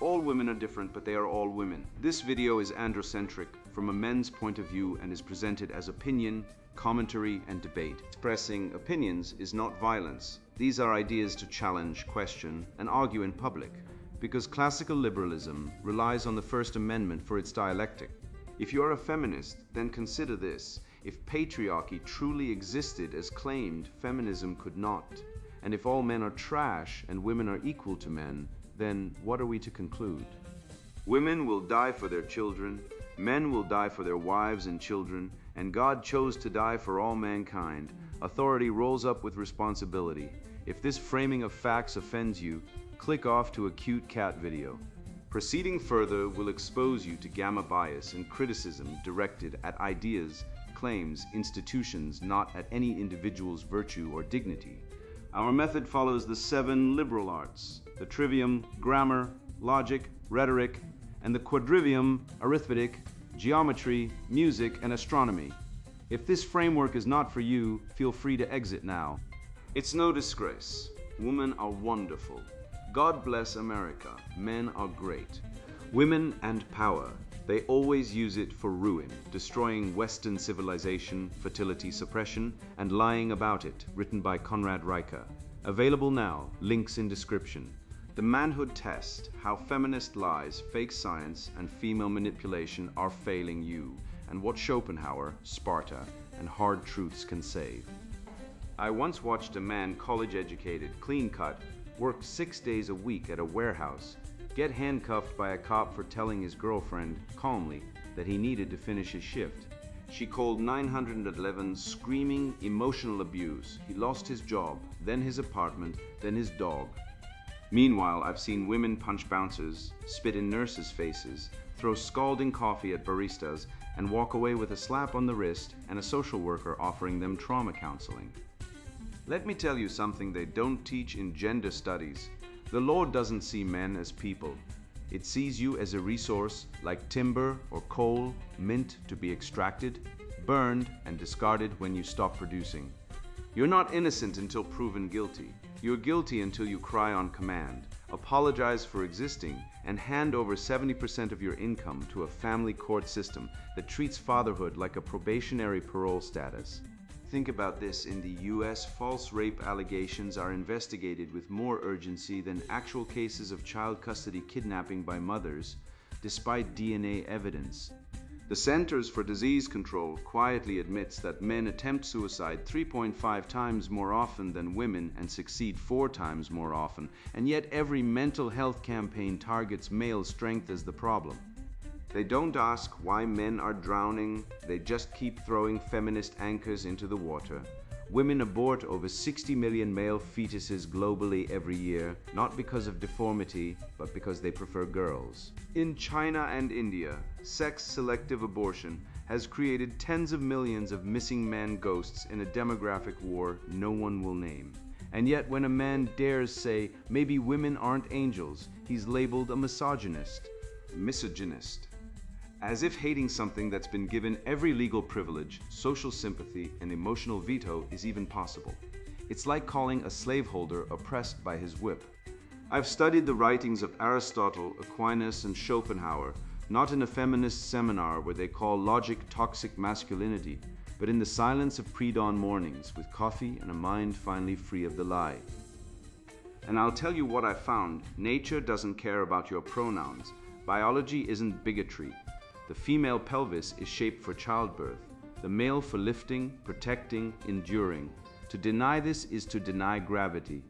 All women are different, but they are all women. This video is androcentric from a men's point of view and is presented as opinion, commentary, and debate. Expressing opinions is not violence. These are ideas to challenge, question, and argue in public, because classical liberalism relies on the First Amendment for its dialectic. If you are a feminist, then consider this. If patriarchy truly existed as claimed, feminism could not. And if all men are trash and women are equal to men, then what are we to conclude? Women will die for their children, men will die for their wives and children, and God chose to die for all mankind. Authority rolls up with responsibility. If this framing of facts offends you, click off to a cute cat video. Proceeding further will expose you to gamma bias and criticism directed at ideas, claims, institutions, not at any individual's virtue or dignity. Our method follows the 7 liberal arts: the trivium, grammar, logic, rhetoric, and the quadrivium, arithmetic, geometry, music, and astronomy. If this framework is not for you, feel free to exit now. It's no disgrace. Women are wonderful. God bless America. Men are great. Women and power. They always use it for ruin, destroying Western civilization, fertility suppression, and lying about it, written by Conrad Reicher. Available now, links in description. The Manhood Test, How Feminist Lies, Fake Science, and Female Manipulation Are Failing You, and What Schopenhauer, Sparta, and Hard Truths Can Save. I once watched a man, college-educated, clean-cut, work 6 days a week at a warehouse, get handcuffed by a cop for telling his girlfriend, calmly, that he needed to finish his shift. She called 911, screaming emotional abuse. He lost his job, then his apartment, then his dog. Meanwhile, I've seen women punch bouncers, spit in nurses' faces, throw scalding coffee at baristas, and walk away with a slap on the wrist and a social worker offering them trauma counseling. Let me tell you something they don't teach in gender studies. The law doesn't see men as people. It sees you as a resource like timber or coal, meant to be extracted, burned, and discarded when you stop producing. You're not innocent until proven guilty. You're guilty until you cry on command, apologize for existing, and hand over 70% of your income to a family court system that treats fatherhood like a probationary parole status. Think about this: in the US, false rape allegations are investigated with more urgency than actual cases of child custody kidnapping by mothers, despite DNA evidence. The Centers for Disease Control quietly admits that men attempt suicide 3.5 times more often than women and succeed 4 times more often, and yet every mental health campaign targets male strength as the problem. They don't ask why men are drowning, they just keep throwing feminist anchors into the water. Women abort over 60 million male fetuses globally every year, not because of deformity, but because they prefer girls. In China and India, sex-selective abortion has created tens of millions of missing man ghosts in a demographic war no one will name. And yet when a man dares say, maybe women aren't angels, he's labeled a misogynist. As if hating something that's been given every legal privilege, social sympathy, and emotional veto is even possible. It's like calling a slaveholder oppressed by his whip. I've studied the writings of Aristotle, Aquinas, and Schopenhauer, not in a feminist seminar where they call logic toxic masculinity, but in the silence of pre-dawn mornings with coffee and a mind finally free of the lie. And I'll tell you what I found: nature doesn't care about your pronouns. Biology isn't bigotry. The female pelvis is shaped for childbirth, the male for lifting, protecting, enduring. To deny this is to deny gravity.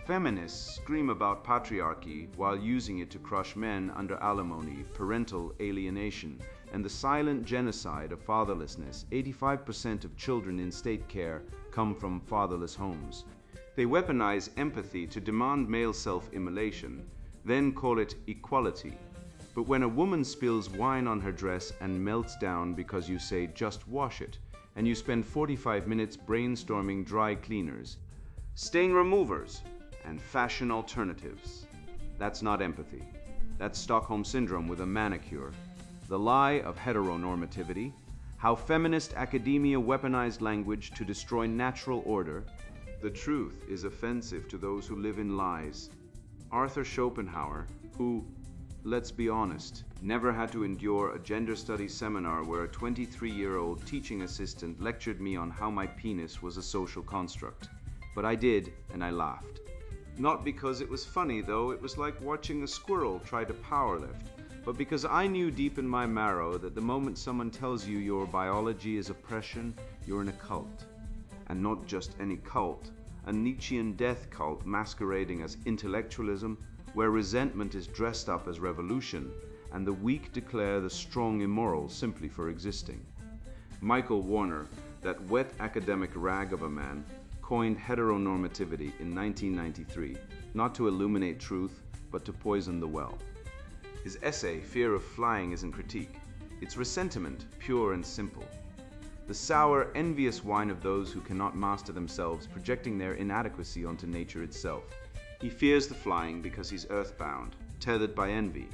Feminists scream about patriarchy while using it to crush men under alimony, parental alienation, and the silent genocide of fatherlessness. 85% of children in state care come from fatherless homes. They weaponize empathy to demand male self-immolation, then call it equality. But when a woman spills wine on her dress and melts down because you say, just wash it, and you spend 45 minutes brainstorming dry cleaners, stain removers, and fashion alternatives, that's not empathy. That's Stockholm Syndrome with a manicure. The lie of heteronormativity, how feminist academia weaponized language to destroy natural order. The truth is offensive to those who live in lies. Arthur Schopenhauer, who let's be honest, never had to endure a gender studies seminar where a 23-year-old teaching assistant lectured me on how my penis was a social construct. But I did, and I laughed. Not because it was funny, though. It was like watching a squirrel try to powerlift. But because I knew deep in my marrow that the moment someone tells you your biology is oppression, you're in a cult. And not just any cult, a Nietzschean death cult masquerading as intellectualism, where resentment is dressed up as revolution, and the weak declare the strong immoral simply for existing. Michael Warner, that wet academic rag of a man, coined heteronormativity in 1993, not to illuminate truth, but to poison the well. His essay, Fear of Flying, isn't critique. It's ressentiment, pure and simple. The sour, envious whine of those who cannot master themselves, projecting their inadequacy onto nature itself. He fears the flying because he's earthbound, tethered by envy,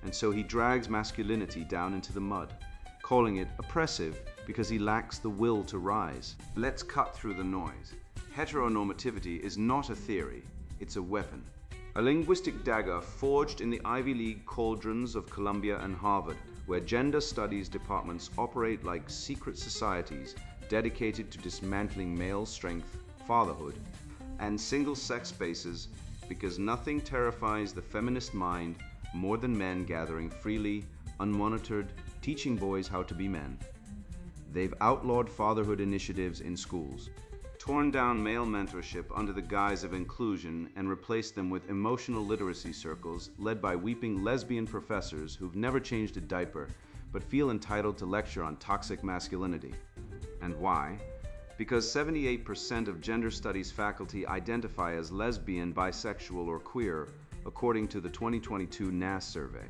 and so he drags masculinity down into the mud, calling it oppressive because he lacks the will to rise. Let's cut through the noise. Heteronormativity is not a theory, it's a weapon. A linguistic dagger forged in the Ivy League cauldrons of Columbia and Harvard, where gender studies departments operate like secret societies dedicated to dismantling male strength, fatherhood, and single-sex spaces, because nothing terrifies the feminist mind more than men gathering freely, unmonitored, teaching boys how to be men. They've outlawed fatherhood initiatives in schools, torn down male mentorship under the guise of inclusion, and replaced them with emotional literacy circles led by weeping lesbian professors who've never changed a diaper but feel entitled to lecture on toxic masculinity. And why? Because 78% of gender studies faculty identify as lesbian, bisexual, or queer, according to the 2022 NAS survey.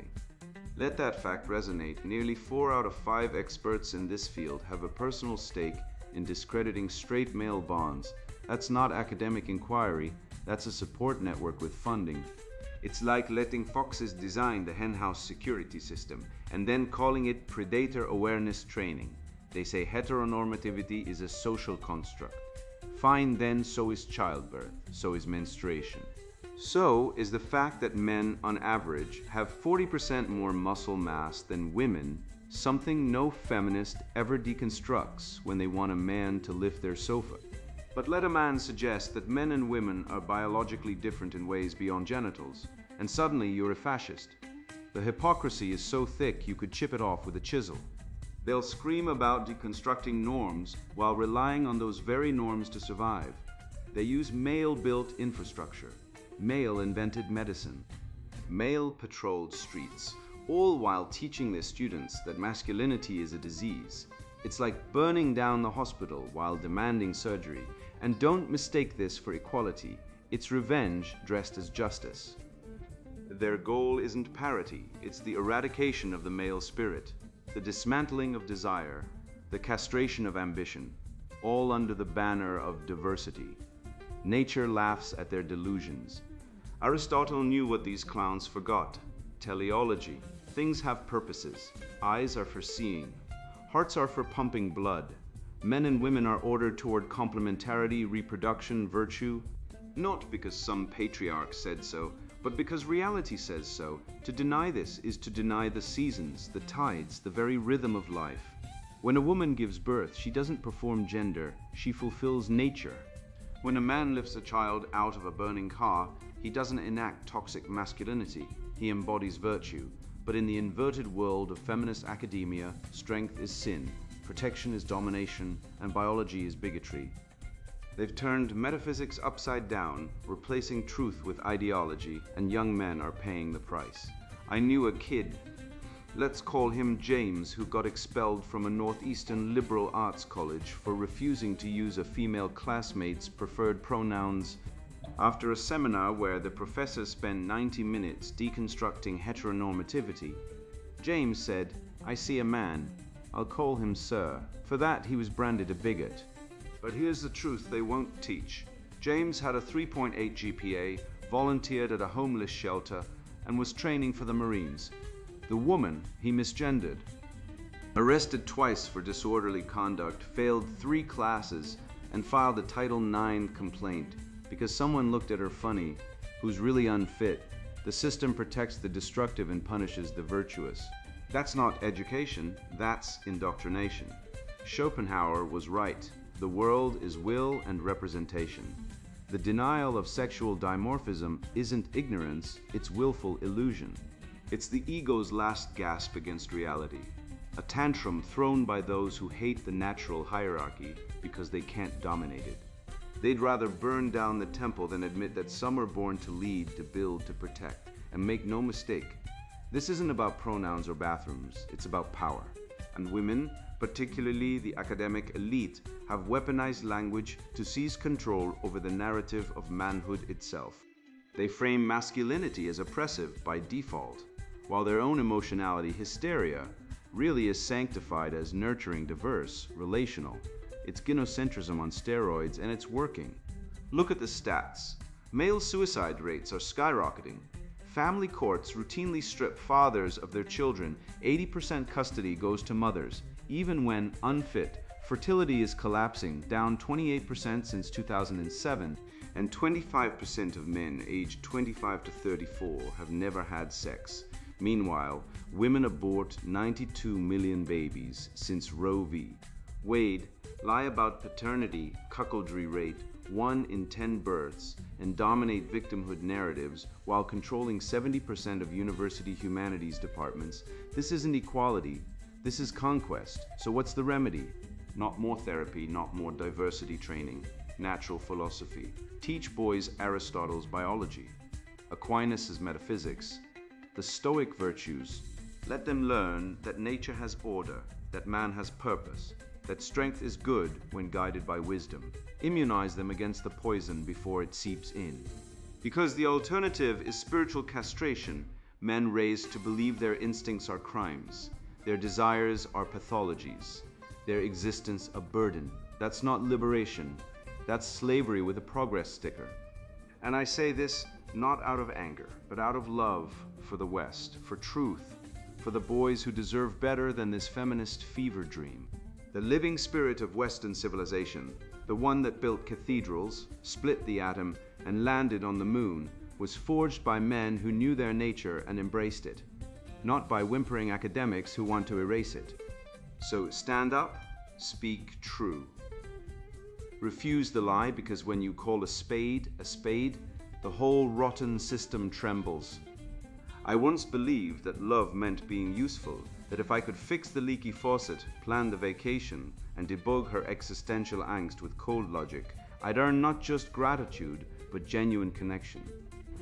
Let that fact resonate. Nearly 4 out of 5 experts in this field have a personal stake in discrediting straight male bonds. That's not academic inquiry, that's a support network with funding. It's like letting foxes design the henhouse security system and then calling it predator awareness training. They say heteronormativity is a social construct. Fine then, so is childbirth, so is menstruation. So is the fact that men, on average, have 40% more muscle mass than women, something no feminist ever deconstructs when they want a man to lift their sofa. But let a man suggest that men and women are biologically different in ways beyond genitals, and suddenly you're a fascist. The hypocrisy is so thick you could chip it off with a chisel. They'll scream about deconstructing norms while relying on those very norms to survive. They use male-built infrastructure, male-invented medicine, male-patrolled streets, all while teaching their students that masculinity is a disease. It's like burning down the hospital while demanding surgery. And don't mistake this for equality. It's revenge dressed as justice. Their goal isn't parity, it's the eradication of the male spirit, the dismantling of desire, the castration of ambition, all under the banner of diversity. Nature laughs at their delusions. Aristotle knew what these clowns forgot. Teleology. Things have purposes. Eyes are for seeing. Hearts are for pumping blood. Men and women are ordered toward complementarity, reproduction, virtue. Not because some patriarch said so, but because reality says so. To deny this is to deny the seasons, the tides, the very rhythm of life. When a woman gives birth, she doesn't perform gender, she fulfills nature. When a man lifts a child out of a burning car, he doesn't enact toxic masculinity, he embodies virtue. But in the inverted world of feminist academia, strength is sin, protection is domination, and biology is bigotry. They've turned metaphysics upside down, replacing truth with ideology, and young men are paying the price. I knew a kid, let's call him James, who got expelled from a northeastern liberal arts college for refusing to use a female classmate's preferred pronouns. After a seminar where the professor spent 90 minutes deconstructing heteronormativity, James said, "I see a man. I'll call him Sir." For that, he was branded a bigot. But here's the truth they won't teach. James had a 3.8 GPA, volunteered at a homeless shelter, and was training for the Marines. The woman he misgendered. Arrested twice for disorderly conduct, failed 3 classes, and filed a Title IX complaint because someone looked at her funny, who's really unfit. The system protects the destructive and punishes the virtuous. That's not education, that's indoctrination. Schopenhauer was right. The world is will and representation. The denial of sexual dimorphism isn't ignorance, it's willful illusion. It's the ego's last gasp against reality. A tantrum thrown by those who hate the natural hierarchy because they can't dominate it. They'd rather burn down the temple than admit that some are born to lead, to build, to protect. And make no mistake, this isn't about pronouns or bathrooms, it's about power. And women, particularly the academic elite, have weaponized language to seize control over the narrative of manhood itself. They frame masculinity as oppressive by default, while their own emotionality, hysteria, really is sanctified as nurturing, diverse, relational. It's gynocentrism on steroids, and it's working. Look at the stats. Male suicide rates are skyrocketing. Family courts routinely strip fathers of their children. 80% custody goes to mothers, even when unfit. Fertility is collapsing, down 28% since 2007, and 25% of men aged 25 to 34 have never had sex. Meanwhile, women abort 92 million babies since Roe v. Wade lie about paternity, cuckoldry rate, 1 in 10 births, and dominate victimhood narratives while controlling 70% of university humanities departments. This isn't equality, this is conquest. So what's the remedy? Not more therapy, not more diversity training, natural philosophy. Teach boys Aristotle's biology, Aquinas' metaphysics, the Stoic virtues. Let them learn that nature has order, that man has purpose, that strength is good when guided by wisdom. Immunize them against the poison before it seeps in. Because the alternative is spiritual castration, men raised to believe their instincts are crimes, their desires are pathologies, their existence a burden. That's not liberation, that's slavery with a progress sticker. And I say this not out of anger, but out of love for the West, for truth, for the boys who deserve better than this feminist fever dream. The living spirit of Western civilization, the one that built cathedrals, split the atom, and landed on the moon, was forged by men who knew their nature and embraced it, not by whimpering academics who want to erase it. So stand up, speak true. Refuse the lie, because when you call a spade, the whole rotten system trembles. I once believed that love meant being useful, that if I could fix the leaky faucet, plan the vacation, and debug her existential angst with cold logic, I'd earn not just gratitude, but genuine connection.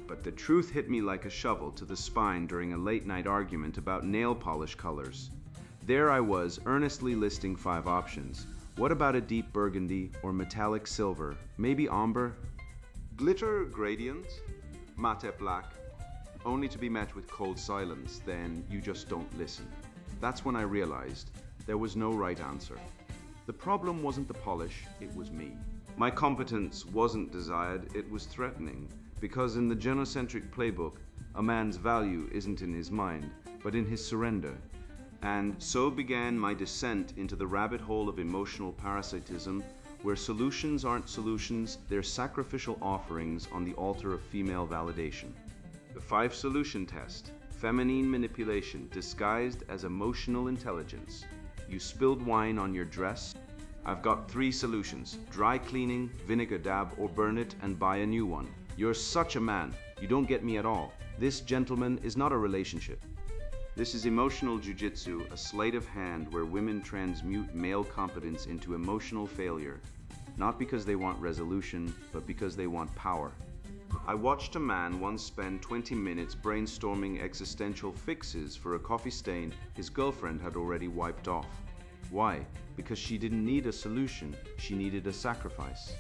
But the truth hit me like a shovel to the spine during a late-night argument about nail polish colors. There I was, earnestly listing 5 options. What about a deep burgundy or metallic silver, maybe amber? Glitter gradient, matte black, only to be met with cold silence. Then you just don't listen. That's when I realized there was no right answer. The problem wasn't the polish, it was me. My competence wasn't desired, it was threatening, because in the genocentric playbook, a man's value isn't in his mind, but in his surrender. And so began my descent into the rabbit hole of emotional parasitism, where solutions aren't solutions, they're sacrificial offerings on the altar of female validation. The 5 solution test, feminine manipulation disguised as emotional intelligence. You spilled wine on your dress? I've got 3 solutions: dry cleaning, vinegar dab, or burn it and buy a new one. You're such a man, you don't get me at all. This, gentlemen, is not a relationship. This is emotional jujitsu, a sleight of hand where women transmute male competence into emotional failure, not because they want resolution, but because they want power. I watched a man once spend 20 minutes brainstorming existential fixes for a coffee stain his girlfriend had already wiped off. Why? Because she didn't need a solution, she needed a sacrifice.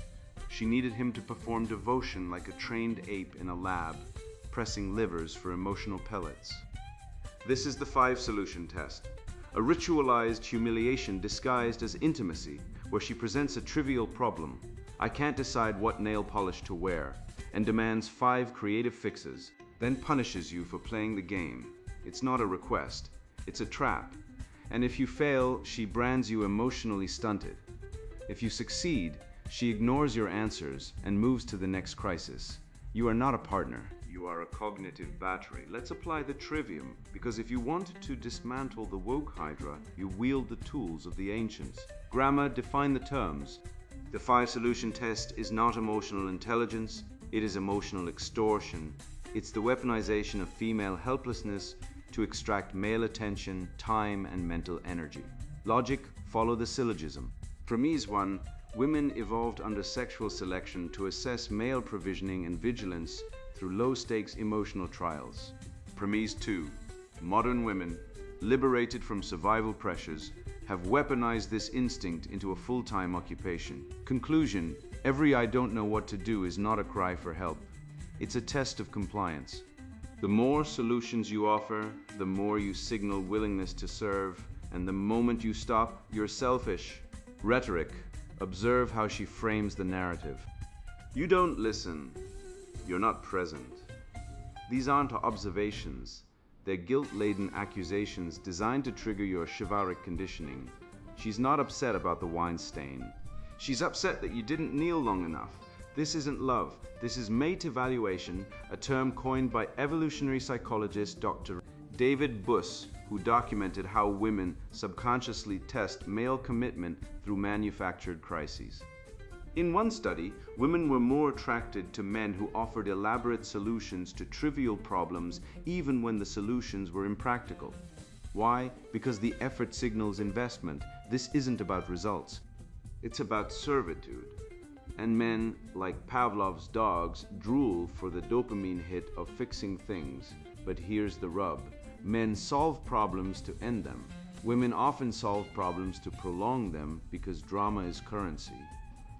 She needed him to perform devotion like a trained ape in a lab, pressing livers for emotional pellets. This is the 5 solution test. A ritualized humiliation disguised as intimacy, where she presents a trivial problem. I can't decide what nail polish to wear, and demands 5 creative fixes, then punishes you for playing the game. It's not a request, it's a trap. And if you fail, she brands you emotionally stunted. If you succeed, she ignores your answers and moves to the next crisis. You are not a partner, You are a cognitive battery. Let's apply the trivium, because if you want to dismantle the woke hydra, you wield the tools of the ancients. Grammar, define the terms. The 5-solution test is not emotional intelligence, it is emotional extortion. It's the weaponization of female helplessness to extract male attention, time, and mental energy. Logic, follow the syllogism. Premise 1, women evolved under sexual selection to assess male provisioning and vigilance through low-stakes emotional trials. Premise 2, modern women, liberated from survival pressures, have weaponized this instinct into a full-time occupation. Conclusion, every "I don't know what to do" is not a cry for help. It's a test of compliance. The more solutions you offer, the more you signal willingness to serve, and the moment you stop, you're selfish. Rhetoric, observe how she frames the narrative. You don't listen. You're not present. These aren't observations. They're guilt-laden accusations designed to trigger your chivalric conditioning. She's not upset about the wine stain. She's upset that you didn't kneel long enough. This isn't love. This is mate evaluation, a term coined by evolutionary psychologist Dr. David Buss, who documented how women subconsciously test male commitment through manufactured crises. In one study, women were more attracted to men who offered elaborate solutions to trivial problems even when the solutions were impractical. Why? Because the effort signals investment. This isn't about results. It's about servitude. And men, like Pavlov's dogs, drool for the dopamine hit of fixing things. But here's the rub. Men solve problems to end them. Women often solve problems to prolong them because drama is currency.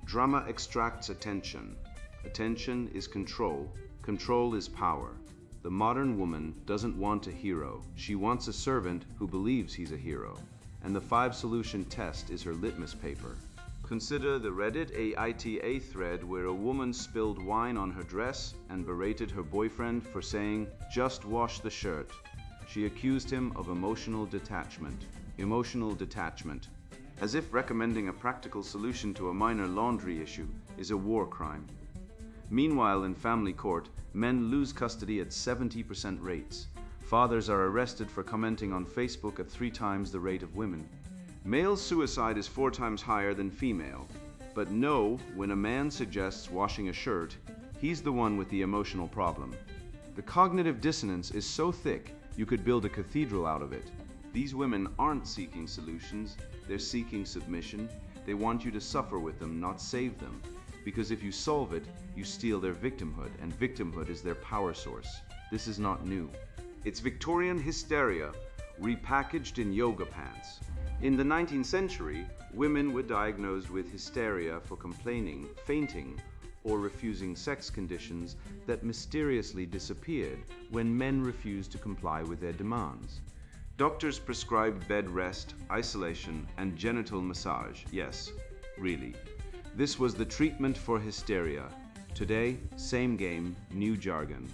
Drama extracts attention. Attention is control. Control is power. The modern woman doesn't want a hero. She wants a servant who believes he's a hero. And the 5-solution test is her litmus paper. Consider the Reddit AITA thread where a woman spilled wine on her dress and berated her boyfriend for saying, "Just wash the shirt." She accused him of emotional detachment. Emotional detachment. As if recommending a practical solution to a minor laundry issue is a war crime. Meanwhile, in family court, men lose custody at 70% rates. Fathers are arrested for commenting on Facebook at 3 times the rate of women. Male suicide is 4 times higher than female. But no, when a man suggests washing a shirt, he's the one with the emotional problem. The cognitive dissonance is so thick, you could build a cathedral out of it. These women aren't seeking solutions, they're seeking submission. They want you to suffer with them, not save them. Because if you solve it, you steal their victimhood, and victimhood is their power source. This is not new. It's Victorian hysteria, repackaged in yoga pants. In the 19th century, women were diagnosed with hysteria for complaining, fainting, or refusing sex conditions that mysteriously disappeared when men refused to comply with their demands. Doctors prescribed bed rest, isolation, and genital massage. Yes, really. This was the treatment for hysteria. Today, same game, new jargon.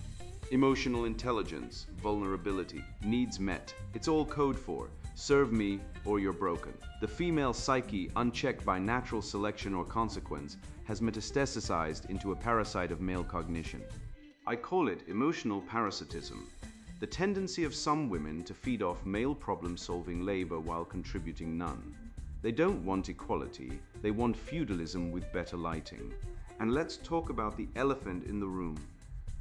Emotional intelligence, vulnerability, needs met. It's all code for serve me or you're broken. The female psyche, unchecked by natural selection or consequence, has metastasized into a parasite of male cognition. I call it emotional parasitism. The tendency of some women to feed off male problem-solving labor while contributing none. They don't want equality, they want feudalism with better lighting. And let's talk about the elephant in the room,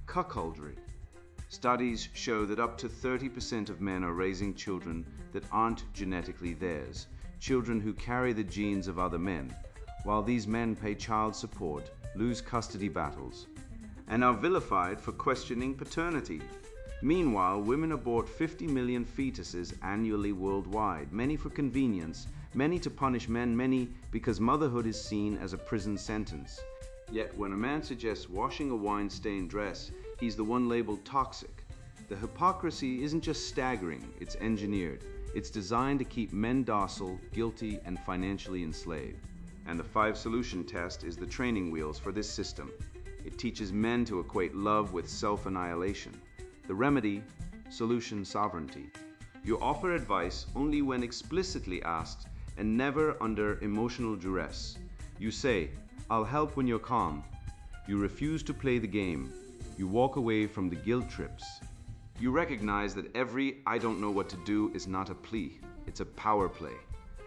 cuckoldry. Studies show that up to 30% of men are raising children that aren't genetically theirs, children who carry the genes of other men, while these men pay child support, lose custody battles, and are vilified for questioning paternity. Meanwhile, women abort 50 million fetuses annually worldwide, many for convenience, many to punish men, many because motherhood is seen as a prison sentence. Yet when a man suggests washing a wine-stained dress, he's the one labeled toxic. The hypocrisy isn't just staggering, it's engineered. It's designed to keep men docile, guilty, and financially enslaved. And the 5-solution test is the training wheels for this system. It teaches men to equate love with self-annihilation. The remedy, solution sovereignty. You offer advice only when explicitly asked and never under emotional duress. You say, "I'll help when you're calm." You refuse to play the game. You walk away from the guilt trips. You recognize that every "I don't know what to do" is not a plea, it's a power play.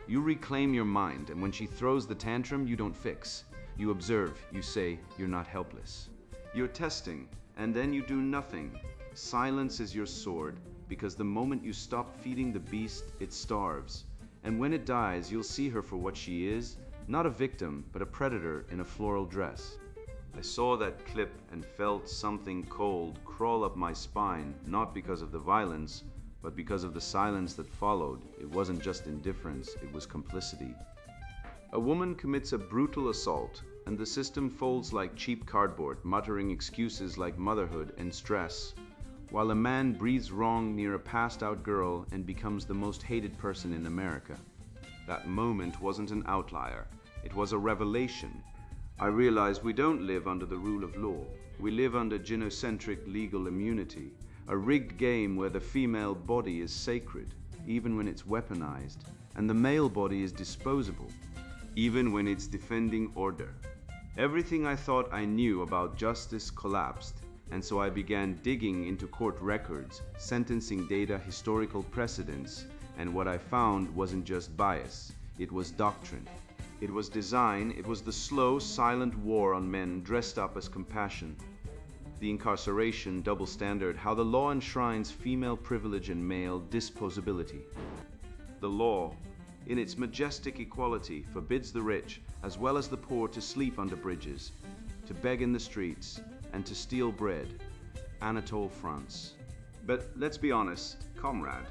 You reclaim your mind, and when she throws the tantrum, you don't fix. You observe, you say, you're not helpless. You're testing, and then you do nothing. Silence is your sword, because the moment you stop feeding the beast, it starves. And when it dies, you'll see her for what she is, not a victim, but a predator in a floral dress. I saw that clip and felt something cold crawl up my spine, not because of the violence, but because of the silence that followed. It wasn't just indifference, it was complicity. A woman commits a brutal assault, and the system folds like cheap cardboard, muttering excuses like motherhood and stress, while a man breathes wrong near a passed-out girl and becomes the most hated person in America. That moment wasn't an outlier, it was a revelation. I realized we don't live under the rule of law. We live under gynocentric legal immunity, a rigged game where the female body is sacred, even when it's weaponized, and the male body is disposable, even when it's defending order. Everything I thought I knew about justice collapsed, and so I began digging into court records, sentencing data, historical precedents, and what I found wasn't just bias, it was doctrine. It was design, it was the slow, silent war on men dressed up as compassion. The incarceration double standard, how the law enshrines female privilege and male disposability. The law, in its majestic equality, forbids the rich as well as the poor to sleep under bridges, to beg in the streets, and to steal bread. Anatole France. But let's be honest, comrade,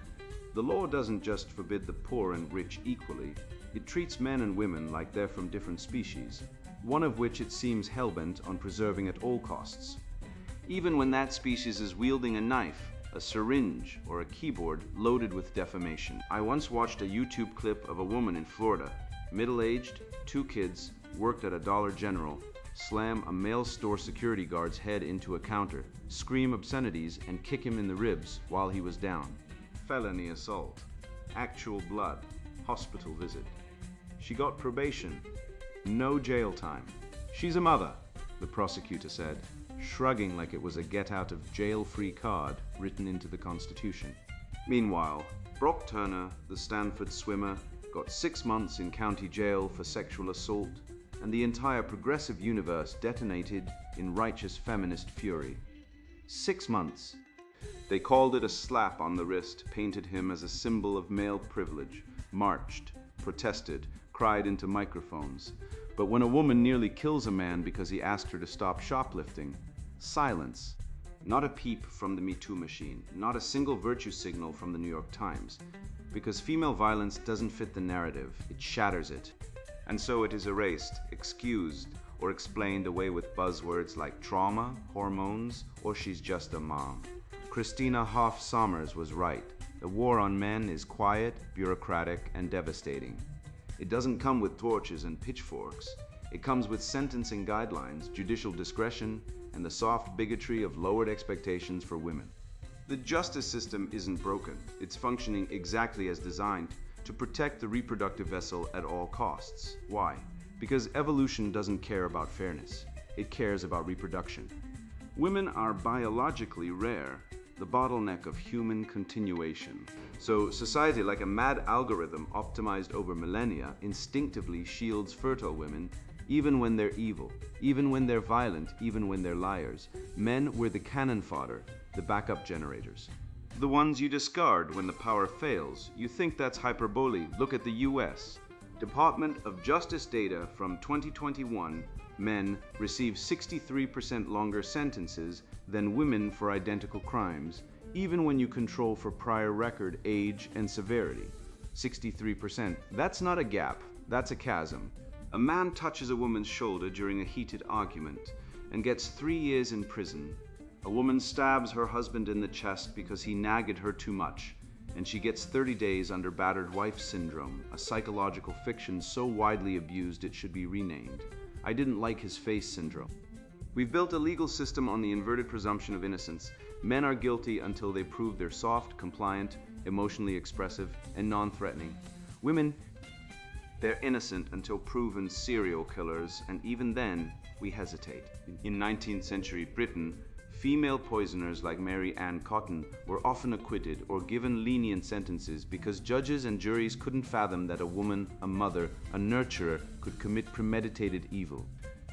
the law doesn't just forbid the poor and rich equally. It treats men and women like they're from different species, one of which it seems hell-bent on preserving at all costs. Even when that species is wielding a knife, a syringe, or a keyboard loaded with defamation. I once watched a YouTube clip of a woman in Florida, middle-aged, 2 kids, worked at a Dollar General, slam a male store security guard's head into a counter, scream obscenities, and kick him in the ribs while he was down. Felony assault. Actual blood. Hospital visit. She got probation. No jail time. She's a mother, the prosecutor said, shrugging like it was a get-out-of-jail-free card written into the Constitution. Meanwhile, Brock Turner, the Stanford swimmer, got 6 months in county jail for sexual assault, and the entire progressive universe detonated in righteous feminist fury. 6 months. They called it a slap on the wrist, painted him as a symbol of male privilege, marched, protested, cried into microphones. But when a woman nearly kills a man because he asked her to stop shoplifting, silence. Not a peep from the Me Too machine, not a single virtue signal from the New York Times. Because female violence doesn't fit the narrative, it shatters it. And so it is erased, excused, or explained away with buzzwords like trauma, hormones, or she's just a mom. Christina Hoff Sommers was right. The war on men is quiet, bureaucratic, and devastating. It doesn't come with torches and pitchforks. It comes with sentencing guidelines, judicial discretion, and the soft bigotry of lowered expectations for women. The justice system isn't broken. It's functioning exactly as designed, to protect the reproductive vessel at all costs. Why? Because evolution doesn't care about fairness. It cares about reproduction. Women are biologically rare, the bottleneck of human continuation. So society, like a mad algorithm optimized over millennia, instinctively shields fertile women, even when they're evil, even when they're violent, even when they're liars. Men were the cannon fodder, the backup generators. The ones you discard when the power fails. You think that's hyperbole. Look at the US. Department of Justice data from 2021, men receive 63% longer sentences than women for identical crimes, even when you control for prior record, age, and severity. 63%. That's not a gap, that's a chasm. A man touches a woman's shoulder during a heated argument and gets 3 years in prison. A woman stabs her husband in the chest because he nagged her too much, and she gets 30 days under battered wife syndrome, a psychological fiction so widely abused it should be renamed. I didn't like his face syndrome. We've built a legal system on the inverted presumption of innocence. Men are guilty until they prove they're soft, compliant, emotionally expressive, and non-threatening. Women, they're innocent until proven serial killers, and even then, we hesitate. In 19th century Britain, Female poisoners like Mary Ann Cotton were often acquitted or given lenient sentences because judges and juries couldn't fathom that a woman, a mother, a nurturer could commit premeditated evil.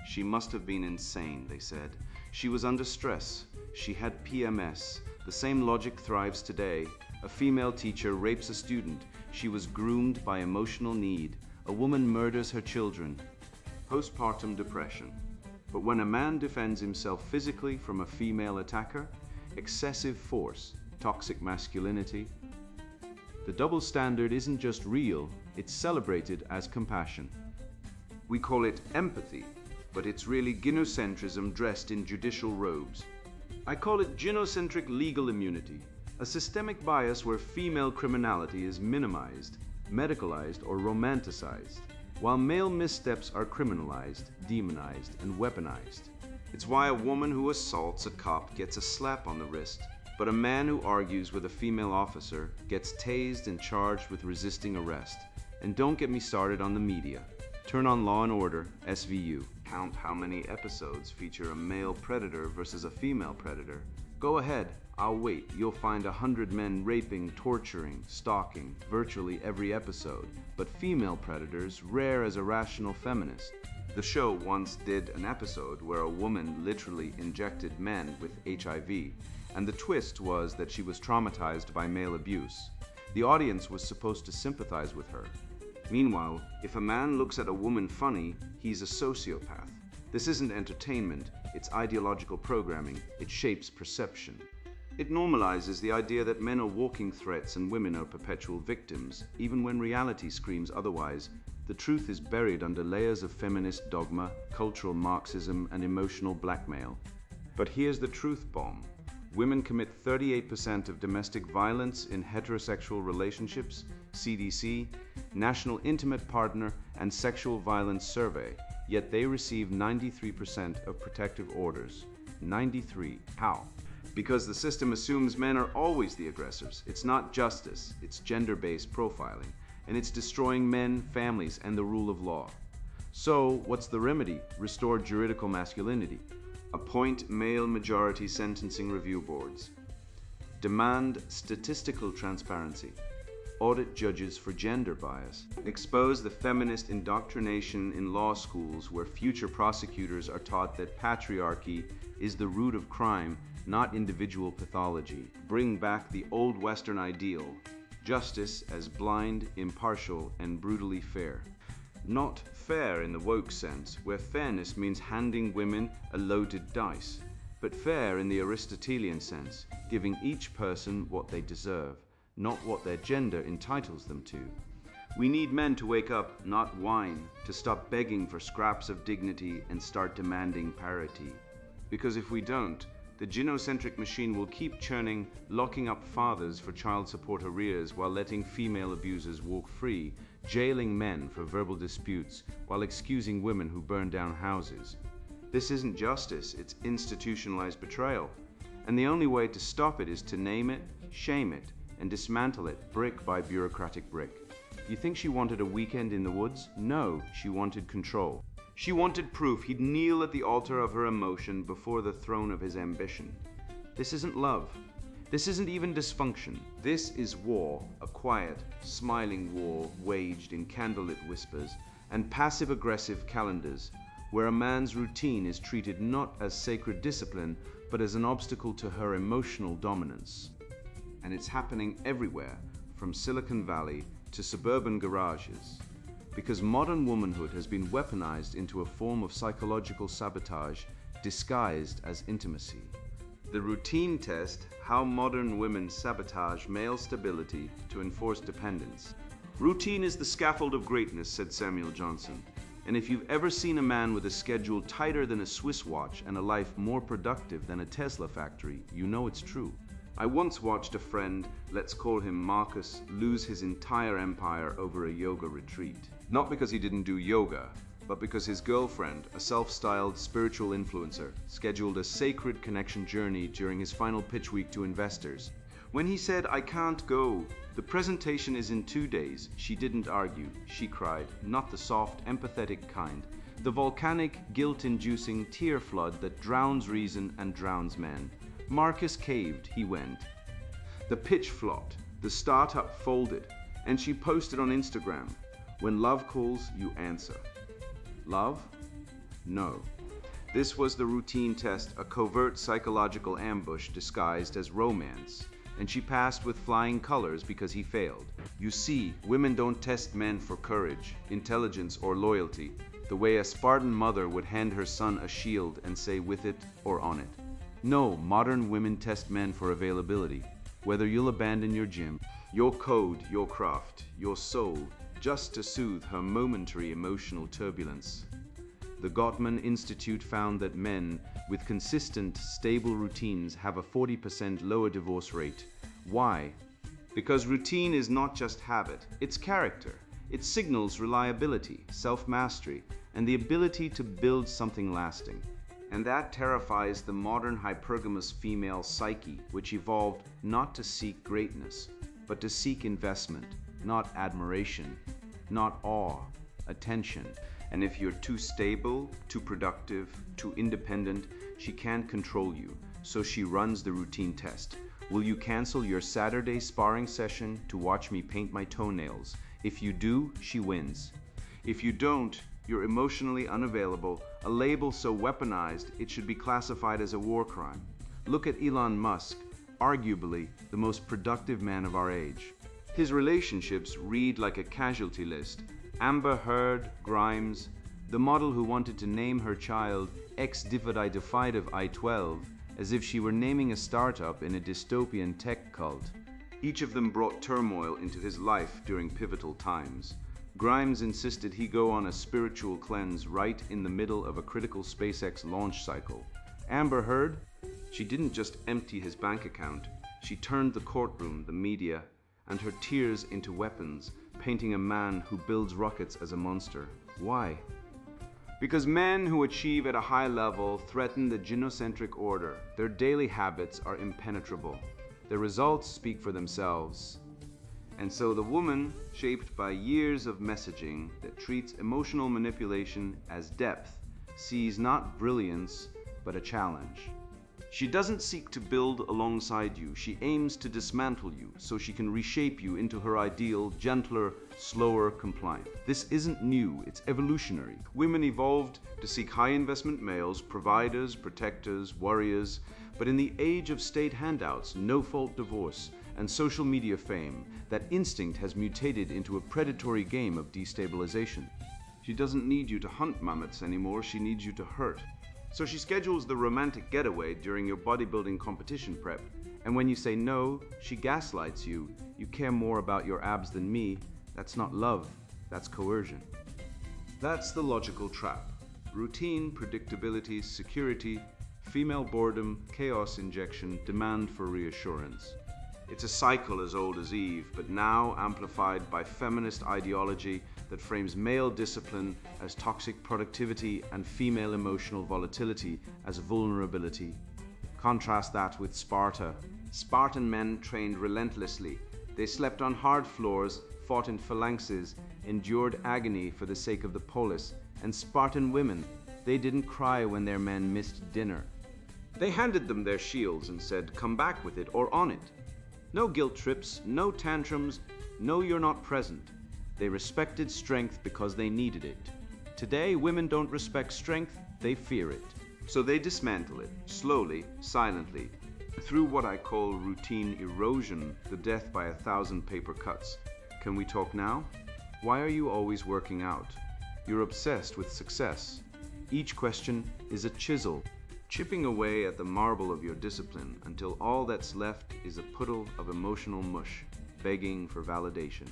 She must have been insane, they said. She was under stress. She had PMS. The same logic thrives today. A female teacher rapes a student. She was groomed by emotional need. A woman murders her children. Postpartum depression. But when a man defends himself physically from a female attacker, excessive force, toxic masculinity. The double standard isn't just real, it's celebrated as compassion. We call it empathy, but it's really gynocentrism dressed in judicial robes. I call it gynocentric legal immunity, a systemic bias where female criminality is minimized, medicalized, or romanticized, while male missteps are criminalized, demonized, and weaponized. It's why a woman who assaults a cop gets a slap on the wrist, but a man who argues with a female officer gets tased and charged with resisting arrest. And don't get me started on the media. Turn on Law & Order, SVU. Count how many episodes feature a male predator versus a female predator. Go ahead, I'll wait. You'll find 100 men raping, torturing, stalking, virtually every episode. But female predators, rare as a rational feminist. The show once did an episode where a woman literally injected men with HIV, and the twist was that she was traumatized by male abuse. The audience was supposed to sympathize with her. Meanwhile, if a man looks at a woman funny, he's a sociopath. This isn't entertainment, it's ideological programming. It shapes perception. It normalizes the idea that men are walking threats and women are perpetual victims, even when reality screams otherwise. The truth is buried under layers of feminist dogma, cultural Marxism, and emotional blackmail. But here's the truth bomb. Women commit 38% of domestic violence in heterosexual relationships, CDC, National Intimate Partner, and Sexual Violence Survey, yet they receive 93% of protective orders. 93. How? Because the system assumes men are always the aggressors. It's not justice, it's gender-based profiling, and it's destroying men, families, and the rule of law. So, what's the remedy? Restore juridical masculinity. Appoint male majority sentencing review boards. Demand statistical transparency. Audit judges for gender bias. Expose the feminist indoctrination in law schools where future prosecutors are taught that patriarchy is the root of crime, not individual pathology. Bring back the old Western ideal, justice as blind, impartial, and brutally fair. Not fair in the woke sense, where fairness means handing women a loaded dice, but fair in the Aristotelian sense, giving each person what they deserve, not what their gender entitles them to. We need men to wake up, not whine, to stop begging for scraps of dignity and start demanding parity. Because if we don't, the gynocentric machine will keep churning, locking up fathers for child support arrears while letting female abusers walk free, jailing men for verbal disputes while excusing women who burn down houses. This isn't justice, it's institutionalized betrayal. And the only way to stop it is to name it, shame it, and dismantle it brick by bureaucratic brick. You think she wanted a weekend in the woods? No, she wanted control. She wanted proof he'd kneel at the altar of her emotion before the throne of his ambition. This isn't love. This isn't even dysfunction. This is war, a quiet, smiling war waged in candlelit whispers and passive-aggressive calendars, where a man's routine is treated not as sacred discipline, but as an obstacle to her emotional dominance. And it's happening everywhere, from Silicon Valley to suburban garages. Because modern womanhood has been weaponized into a form of psychological sabotage disguised as intimacy. The routine test, how modern women sabotage male stability to enforce dependence. Routine is the scaffold of greatness, said Samuel Johnson. And if you've ever seen a man with a schedule tighter than a Swiss watch and a life more productive than a Tesla factory, you know it's true. I once watched a friend, let's call him Marcus, lose his entire empire over a yoga retreat. Not because he didn't do yoga, but because his girlfriend, a self-styled spiritual influencer, scheduled a sacred connection journey during his final pitch week to investors. When he said, "I can't go, the presentation is in 2 days," she didn't argue. She cried, not the soft, empathetic kind, The volcanic, guilt-inducing tear flood that drowns reason and drowns men. Marcus caved, he went. The pitch flopped, the startup folded, and she posted on Instagram, "When love calls, you answer." Love? No. This was the routine test, a covert psychological ambush disguised as romance, and she passed with flying colors because he failed. You see, women don't test men for courage, intelligence, or loyalty, the way a Spartan mother would hand her son a shield and say with it or on it. No, modern women test men for availability, whether you'll abandon your gym, your code, your craft, your soul, just to soothe her momentary emotional turbulence. The Gottman Institute found that men with consistent, stable routines have a 40% lower divorce rate. Why? Because routine is not just habit, it's character. It signals reliability, self-mastery, and the ability to build something lasting. And that terrifies the modern hypergamous female psyche, which evolved not to seek greatness, but to seek investment, not admiration, not awe, attention. And if you're too stable, too productive, too independent, she can't control you, so she runs the routine test. Will you cancel your Saturday sparring session to watch me paint my toenails? If you do, she wins. If you don't, you're emotionally unavailable, a label so weaponized it should be classified as a war crime. Look at Elon Musk, arguably the most productive man of our age. His relationships read like a casualty list. Amber Heard, Grimes, the model who wanted to name her child X-Dividide of I-12 as if she were naming a startup in a dystopian tech cult. Each of them brought turmoil into his life during pivotal times. Grimes insisted he go on a spiritual cleanse right in the middle of a critical SpaceX launch cycle. Amber Heard? She didn't just empty his bank account, she turned the courtroom, the media, and her tears into weapons, painting a man who builds rockets as a monster. Why? Because men who achieve at a high level threaten the gynocentric order. Their daily habits are impenetrable. Their results speak for themselves. And so the woman, shaped by years of messaging that treats emotional manipulation as depth, sees not brilliance, but a challenge. She doesn't seek to build alongside you. She aims to dismantle you so she can reshape you into her ideal, gentler, slower, compliant. This isn't new, it's evolutionary. Women evolved to seek high investment males, providers, protectors, warriors, but in the age of state handouts, no-fault divorce, and social media fame, that instinct has mutated into a predatory game of destabilization. She doesn't need you to hunt mammoths anymore, she needs you to hurt. So she schedules the romantic getaway during your bodybuilding competition prep, and when you say no, she gaslights you. You care more about your abs than me. That's not love, that's coercion. That's the logical trap. Routine, predictability, security, female boredom, chaos injection, demand for reassurance. It's a cycle as old as Eve, but now amplified by feminist ideology that frames male discipline as toxic productivity and female emotional volatility as vulnerability. Contrast that with Sparta. Spartan men trained relentlessly. They slept on hard floors, fought in phalanxes, endured agony for the sake of the polis. And Spartan women, they didn't cry when their men missed dinner. They handed them their shields and said, "Come back with it or on it." No guilt trips, no tantrums, no you're not present. They respected strength because they needed it. Today, women don't respect strength, they fear it. So they dismantle it, slowly, silently, through what I call routine erosion, the death by 1,000 paper cuts. Can we talk now? Why are you always working out? You're obsessed with success. Each question is a chisel, chipping away at the marble of your discipline until all that's left is a puddle of emotional mush, begging for validation.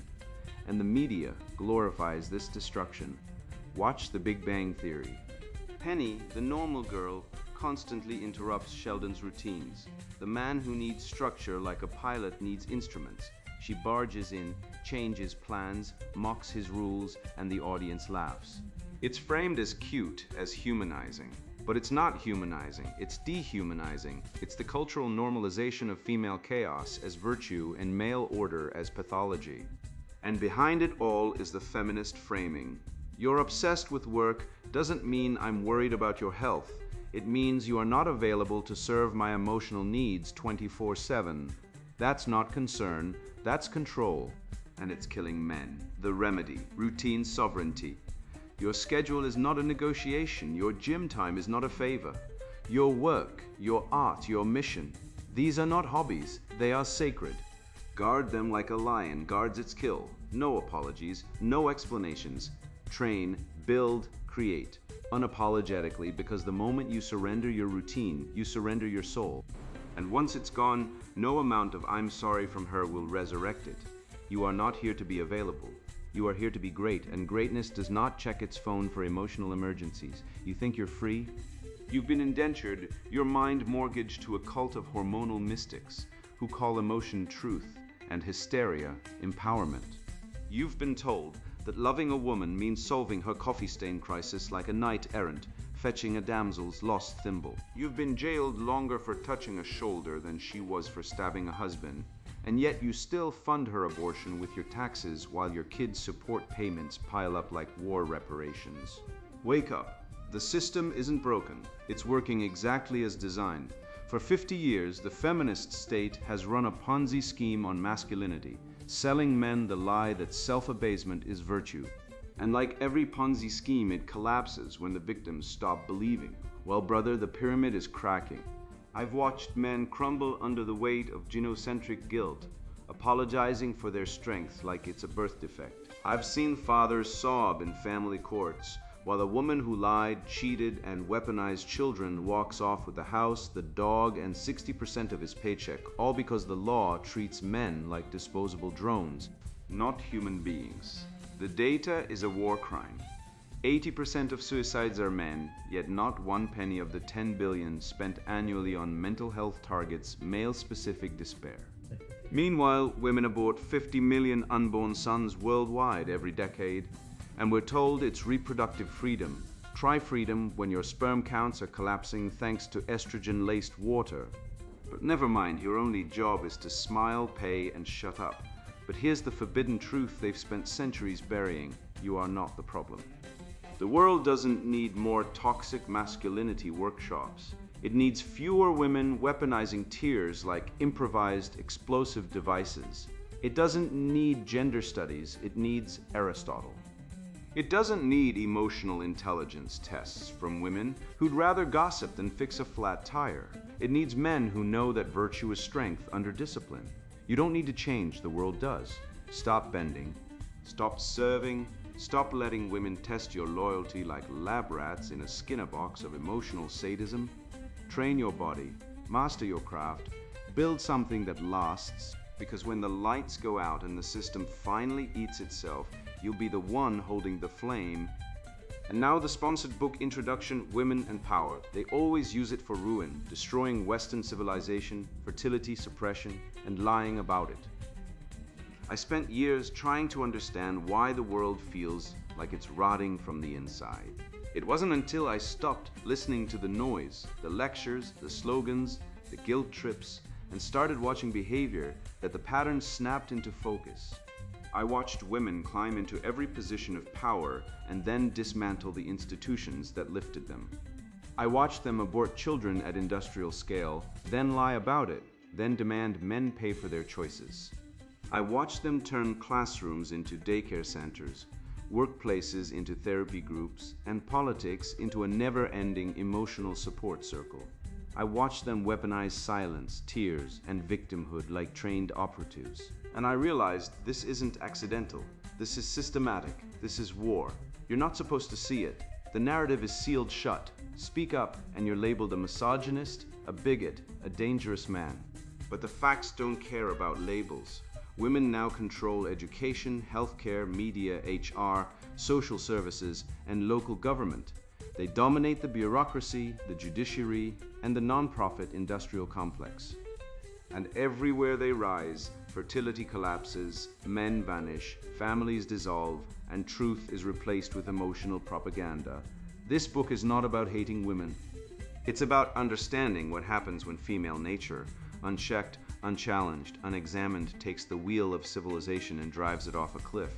And the media glorifies this destruction. Watch The Big Bang Theory. Penny, the normal girl, constantly interrupts Sheldon's routines. The man who needs structure like a pilot needs instruments. She barges in, changes plans, mocks his rules, and the audience laughs. It's framed as cute, as humanizing. But it's not humanizing, it's dehumanizing. It's the cultural normalization of female chaos as virtue and male order as pathology. And behind it all is the feminist framing. You're obsessed with work doesn't mean I'm worried about your health. It means you are not available to serve my emotional needs 24/7. That's not concern, that's control. And it's killing men. The remedy, routine sovereignty. Your schedule is not a negotiation. Your gym time is not a favor. Your work, your art, your mission. These are not hobbies, they are sacred. Guard them like a lion guards its kill. No apologies, no explanations. Train, build, create. Unapologetically, because the moment you surrender your routine, you surrender your soul. And once it's gone, no amount of "I'm sorry" from her will resurrect it. You are not here to be available. You are here to be great, and greatness does not check its phone for emotional emergencies. You think you're free? You've been indentured, your mind mortgaged to a cult of hormonal mystics who call emotion truth and hysteria empowerment. You've been told that loving a woman means solving her coffee stain crisis like a knight-errant fetching a damsel's lost thimble. You've been jailed longer for touching a shoulder than she was for stabbing a husband, and yet you still fund her abortion with your taxes while your kids' support payments pile up like war reparations. Wake up. The system isn't broken. It's working exactly as designed. For 50 years, the feminist state has run a Ponzi scheme on masculinity, selling men the lie that self-abasement is virtue. And like every Ponzi scheme, it collapses when the victims stop believing. Well, brother, the pyramid is cracking. I've watched men crumble under the weight of gynocentric guilt, apologizing for their strength like it's a birth defect. I've seen fathers sob in family courts, while the woman who lied, cheated, and weaponized children walks off with the house, the dog, and 60% of his paycheck, all because the law treats men like disposable drones, not human beings. The data is a war crime. 80% of suicides are men, yet not 1 penny of the 10 billion spent annually on mental health targets male-specific despair. Meanwhile, women abort 50 million unborn sons worldwide every decade, and we're told it's reproductive freedom. Try freedom when your sperm counts are collapsing thanks to estrogen-laced water. But never mind, your only job is to smile, pay, and shut up. But here's the forbidden truth they've spent centuries burying. You are not the problem. The world doesn't need more toxic masculinity workshops. It needs fewer women weaponizing tears like improvised explosive devices. It doesn't need gender studies, it needs Aristotle. It doesn't need emotional intelligence tests from women who'd rather gossip than fix a flat tire. It needs men who know that virtue is strength under discipline. You don't need to change, the world does. Stop bending, stop serving, stop letting women test your loyalty like lab rats in a Skinner box of emotional sadism. Train your body, master your craft, build something that lasts, because when the lights go out and the system finally eats itself, you'll be the one holding the flame. And now the sponsored book introduction, Women and Power. They always use it for ruin, destroying Western civilization, fertility suppression, and lying about it. I spent years trying to understand why the world feels like it's rotting from the inside. It wasn't until I stopped listening to the noise, the lectures, the slogans, the guilt trips, and started watching behavior that the patterns snapped into focus. I watched women climb into every position of power and then dismantle the institutions that lifted them. I watched them abort children at industrial scale, then lie about it, then demand men pay for their choices. I watched them turn classrooms into daycare centers, workplaces into therapy groups, and politics into a never-ending emotional support circle. I watched them weaponize silence, tears, and victimhood like trained operatives. And I realized this isn't accidental. This is systematic. This is war. You're not supposed to see it. The narrative is sealed shut. Speak up and you're labeled a misogynist, a bigot, a dangerous man. But the facts don't care about labels. Women now control education, healthcare, media, HR, social services, and local government. They dominate the bureaucracy, the judiciary, and the non-profit industrial complex. And everywhere they rise, fertility collapses, men vanish, families dissolve, and truth is replaced with emotional propaganda. This book is not about hating women. It's about understanding what happens when female nature, unchecked, unchallenged, unexamined, takes the wheel of civilization and drives it off a cliff.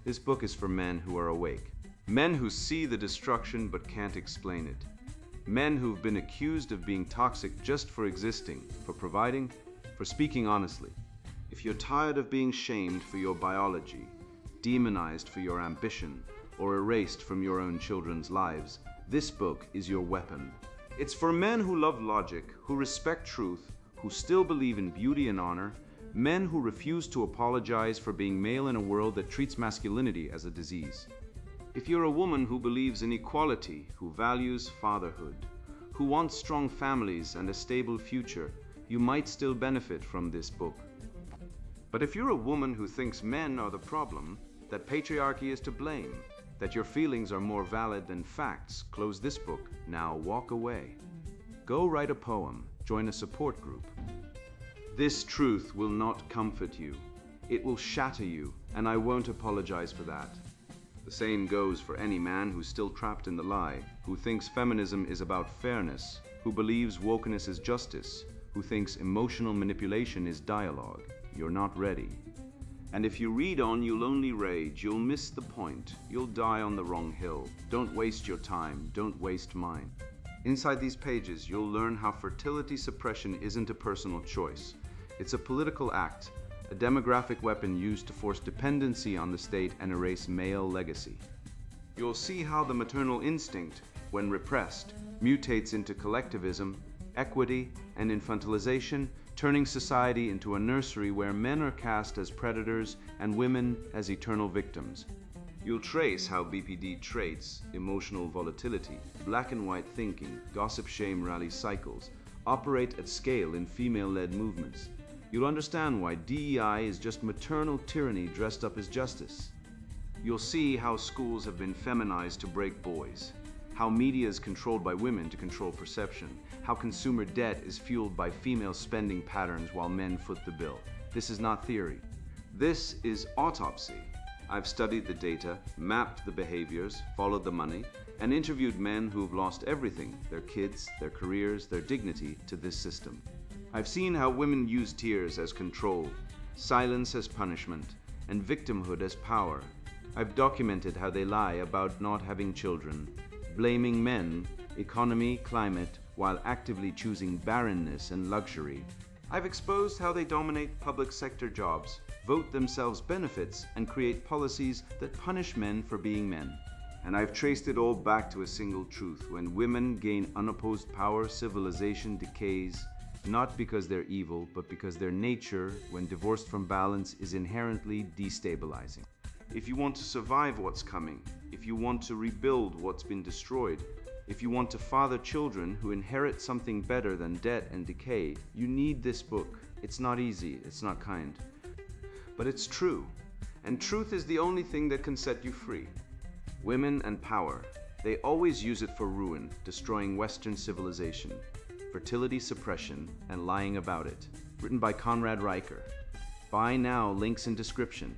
This book is for men who are awake. Men who see the destruction but can't explain it. Men who've been accused of being toxic just for existing, for providing, for speaking honestly. If you're tired of being shamed for your biology, demonized for your ambition, or erased from your own children's lives, this book is your weapon. It's for men who love logic, who respect truth, who still believe in beauty and honor, men who refuse to apologize for being male in a world that treats masculinity as a disease. If you're a woman who believes in equality, who values fatherhood, who wants strong families and a stable future, you might still benefit from this book. But if you're a woman who thinks men are the problem, that patriarchy is to blame, that your feelings are more valid than facts, close this book. Now walk away. Go write a poem, join a support group. This truth will not comfort you. It will shatter you, and I won't apologize for that. The same goes for any man who's still trapped in the lie, who thinks feminism is about fairness, who believes wokeness is justice, who thinks emotional manipulation is dialogue. You're not ready. And if you read on, you'll only rage, you'll miss the point, you'll die on the wrong hill. Don't waste your time, don't waste mine. Inside these pages, you'll learn how fertility suppression isn't a personal choice. It's a political act, a demographic weapon used to force dependency on the state and erase male legacy. You'll see how the maternal instinct, when repressed, mutates into collectivism, equity, and infantilization, turning society into a nursery where men are cast as predators and women as eternal victims. You'll trace how BPD traits, emotional volatility, black and white thinking, gossip shame rally cycles, operate at scale in female-led movements. You'll understand why DEI is just maternal tyranny dressed up as justice. You'll see how schools have been feminized to break boys, how media is controlled by women to control perception, how consumer debt is fueled by female spending patterns while men foot the bill. This is not theory. This is autopsy. I've studied the data, mapped the behaviors, followed the money, and interviewed men who've lost everything, their kids, their careers, their dignity, to this system. I've seen how women use tears as control, silence as punishment, and victimhood as power. I've documented how they lie about not having children, blaming men, economy, climate, while actively choosing barrenness and luxury. I've exposed how they dominate public sector jobs, vote themselves benefits, and create policies that punish men for being men. And I've traced it all back to a single truth. When women gain unopposed power, civilization decays, not because they're evil, but because their nature, when divorced from balance, is inherently destabilizing. If you want to survive what's coming, if you want to rebuild what's been destroyed, if you want to father children who inherit something better than debt and decay, you need this book. It's not easy, it's not kind. But it's true. And truth is the only thing that can set you free. Women and power. They always use it for ruin, destroying Western civilization. Fertility suppression and lying about it. Written by Conrad Riker. Buy now, links in description.